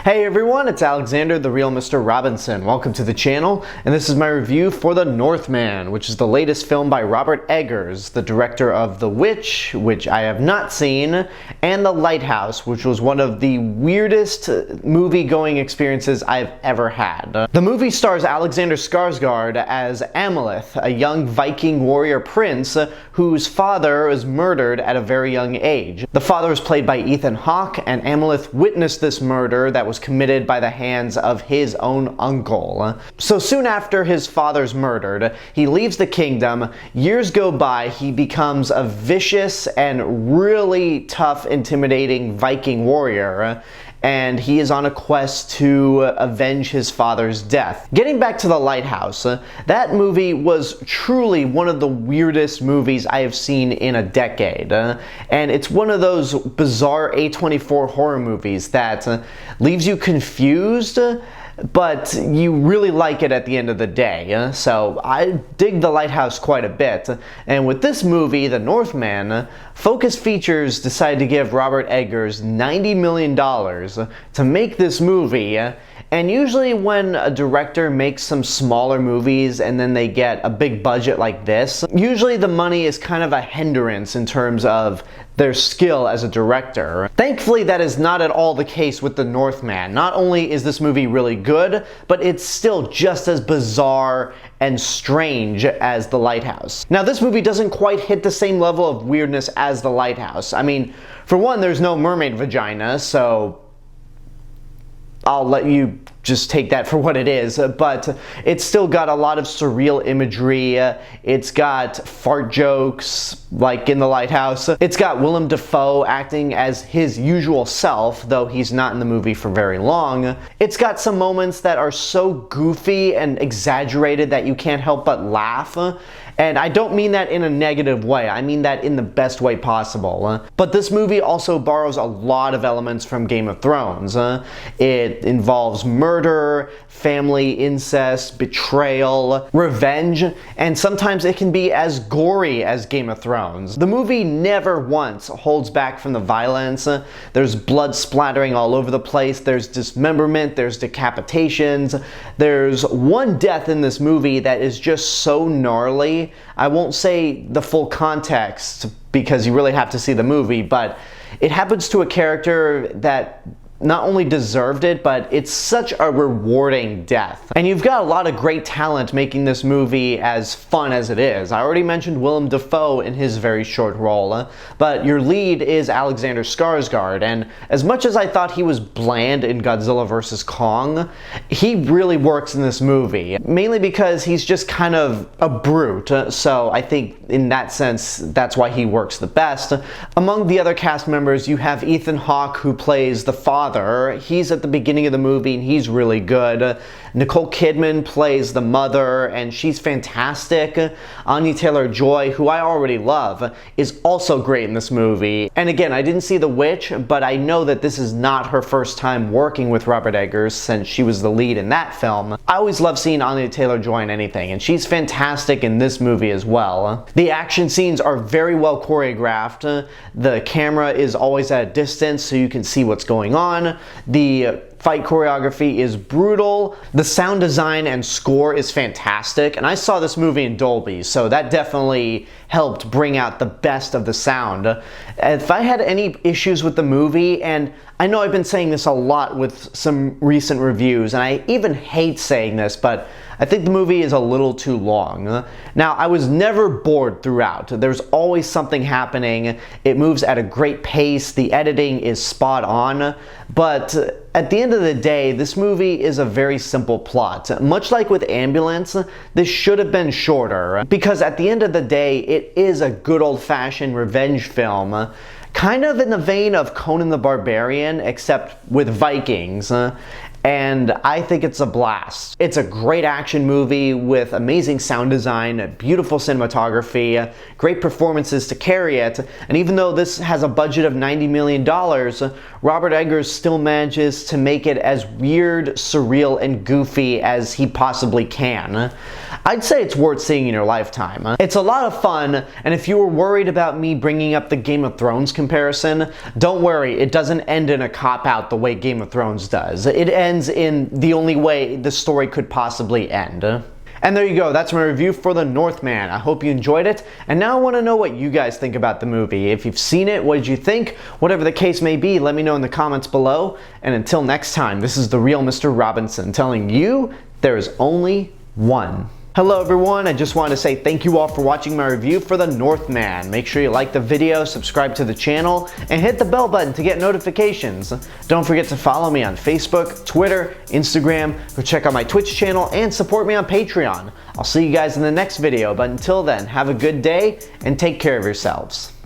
Hey everyone, it's Alexander, the real Mr. Robinson. Welcome to the channel, and this is my review for The Northman, which is the latest film by Robert Eggers, the director of The Witch, which I have not seen, and The Lighthouse, which was one of the weirdest movie-going experiences I've ever had. The movie stars Alexander Skarsgård as Amelith, a young Viking warrior prince whose father was murdered at a very young age. The father was played by Ethan Hawke, and Amelith witnessed this murder that was committed by the hands of his own uncle. So soon after his father's murdered, he leaves the kingdom. Years go by, he becomes a vicious and really tough, intimidating Viking warrior, and he is on a quest to avenge his father's death. Getting back to The Lighthouse, that movie was truly one of the weirdest movies I have seen in a decade. And it's one of those bizarre A24 horror movies that leaves you confused, but you really like it at the end of the day. So I dig The Lighthouse quite a bit. And with this movie, The Northman, Focus Features decided to give Robert Eggers $90 million to make this movie. And usually when a director makes some smaller movies and then they get a big budget like this, usually the money is kind of a hindrance in terms of their skill as a director. Thankfully, that is not at all the case with The Northman. Not only is this movie really good, but it's still just as bizarre and strange as The Lighthouse. Now, this movie doesn't quite hit the same level of weirdness as The Lighthouse. I mean, for one, there's no mermaid vagina, so I'll let you just take that for what it is, but it's still got a lot of surreal imagery. It's got fart jokes, like in The Lighthouse. It's got Willem Dafoe acting as his usual self, though he's not in the movie for very long. It's got some moments that are so goofy and exaggerated that you can't help but laugh. And I don't mean that in a negative way, I mean that in the best way possible. But this movie also borrows a lot of elements from Game of Thrones. It involves murder, family incest, betrayal, revenge, and sometimes it can be as gory as Game of Thrones. The movie never once holds back from the violence. There's blood splattering all over the place, there's dismemberment, there's decapitations. There's one death in this movie that is just so gnarly. I won't say the full context because you really have to see the movie, but it happens to a character that not only deserved it, but it's such a rewarding death. And you've got a lot of great talent making this movie as fun as it is. I already mentioned Willem Dafoe in his very short role, but your lead is Alexander Skarsgård, and as much as I thought he was bland in Godzilla vs. Kong, he really works in this movie, mainly because he's just kind of a brute, so I think in that sense, that's why he works the best. Among the other cast members, you have Ethan Hawke, who plays the father. He's at the beginning of the movie and he's really good. Nicole Kidman plays the mother and she's fantastic. Anya Taylor-Joy, who I already love, is also great in this movie. And again, I didn't see The Witch, but I know that this is not her first time working with Robert Eggers since she was the lead in that film. I always love seeing Anya Taylor-Joy in anything, and she's fantastic in this movie as well. The action scenes are very well choreographed. The camera is always at a distance so you can see what's going on. The fight choreography is brutal. The sound design and score is fantastic, and I saw this movie in Dolby, so that definitely helped bring out the best of the sound. If I had any issues with the movie, and I know I've been saying this a lot with some recent reviews, and I even hate saying this, but I think the movie is a little too long. Now, I was never bored throughout. There's always something happening. It moves at a great pace. The editing is spot on. But at the end of the day, this movie is a very simple plot. Much like with Ambulance, this should have been shorter, because at the end of the day, it is a good old-fashioned revenge film, kind of in the vein of Conan the Barbarian, except with Vikings. And I think it's a blast. It's a great action movie with amazing sound design, beautiful cinematography, great performances to carry it, and even though this has a budget of $90 million, Robert Eggers still manages to make it as weird, surreal, and goofy as he possibly can. I'd say it's worth seeing in your lifetime. It's a lot of fun, and if you were worried about me bringing up the Game of Thrones comparison, don't worry, it doesn't end in a cop-out the way Game of Thrones does. It ends in the only way the story could possibly end. And there you go, that's my review for The Northman. I hope you enjoyed it, and now I want to know what you guys think about the movie. If you've seen it, what did you think? Whatever the case may be, let me know in the comments below. And until next time, this is the real Mr. Robinson telling you there is only one. Hello everyone, I just wanted to say thank you all for watching my review for The Northman. Make sure you like the video, subscribe to the channel, and hit the bell button to get notifications. Don't forget to follow me on Facebook, Twitter, Instagram, go check out my Twitch channel, and support me on Patreon. I'll see you guys in the next video, but until then, have a good day and take care of yourselves.